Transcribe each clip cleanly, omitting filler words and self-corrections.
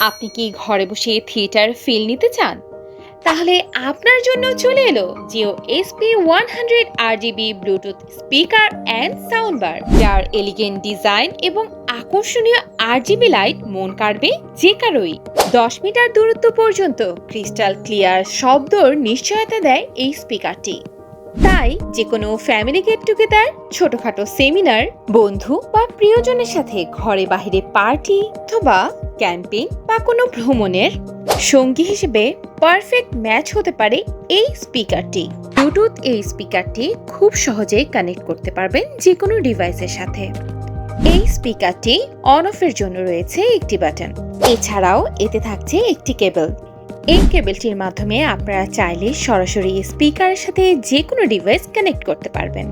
আপনি কি ঘরে বসে থিয়েটার ফিল নিতে চান? তাহলে আপনার জন্য চলে এলো Jio SP100 RGB Bluetooth speaker and sound bar, যার এলিগেন্ট ডিজাইন এবং আকর্ষণীয় RGB লাইট মন কাড়বে যে কারোই। 10 মিটার দূরত্ব পর্যন্ত ক্রিস্টাল ক্লিয়ার শব্দর নিশ্চয়তা দেয় এই স্পিকারটি। তাই যে কোনো ফ্যামিলি গেট টুগেদার, ছোটখাটো সেমিনার, বন্ধু বা প্রিয়জনের সাথে ঘরে বাহিরে পার্টি অথবা ক্যাম্পিং বা কোনো ভ্রমণের সঙ্গী হিসেবে পারফেক্ট ম্যাচ হতে পারে এই স্পিকারটি। ব্লুটুথ এই স্পিকারটি খুব সহজেই কানেক্ট করতে পারবেন যে কোনো ডিভাইসের সাথে। এই স্পিকারটি অন অফের জন্য রয়েছে একটি বাটন, এছাড়াও এতে থাকছে একটি কেবল। এই কেবলটির মাধ্যমে আপনারা চাইলে সরাসরি স্পিকারের সাথে যে কোনো ডিভাইস কানেক্ট করতে পারবেন।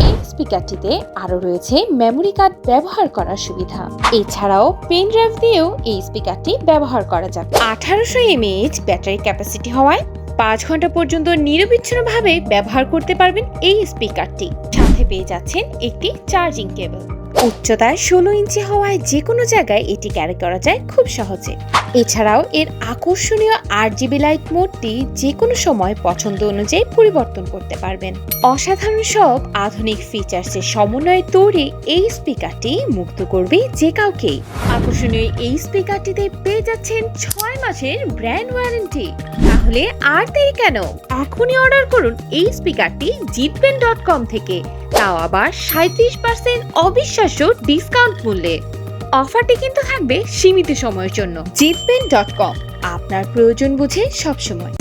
এই স্পিকারটিতে আরও রয়েছে মেমোরি কার্ড ব্যবহার করার সুবিধা। এছাড়াও পেন ড্রাইভ দিয়েও এই স্পিকারটি ব্যবহার করা যাবে। 1800 mAh ব্যাটারি ক্যাপাসিটি হওয়ায় 5 ঘন্টা পর্যন্ত নিরবিচ্ছিন্নভাবে ব্যবহার করতে পারবেন এই স্পিকারটি। সাথে পেয়ে যাচ্ছেন একটি চার্জিং কেবল। উচ্চতায় 16 ইঞ্চি হওয়ায় যে কোনো জায়গায় এটি ক্যারি করা যায় খুব সহজে। এছাড়াও এর আকর্ষণীয় RGB লাইট মোডটি যে কোনো সময় পছন্দ অনুযায়ী পরিবর্তন করতে পারবেন। অসাধারণ সব আধুনিক ফিচার্সের সমন্বয়ে তৈরি এই স্পিকারটি মুগ্ধ করবে যে কাউকেই। আকর্ষণীয় এই স্পিকারটিতে পেয়ে যাচ্ছেন 6 মাসের ব্র্যান্ড ওয়ারেন্টি। তাহলে আর দেরি কেন, এখনই অর্ডার করুন এই স্পিকারটি জিতবেন.com থেকে, তাও আবার 37% অবিশ্বাস্য ডিসকাউন্ট মূল্যে। অফারটি কিন্তু থাকবে সীমিত সময়ের জন্য। জিতবেন.com, আপনার প্রয়োজন বুঝে সবসময়।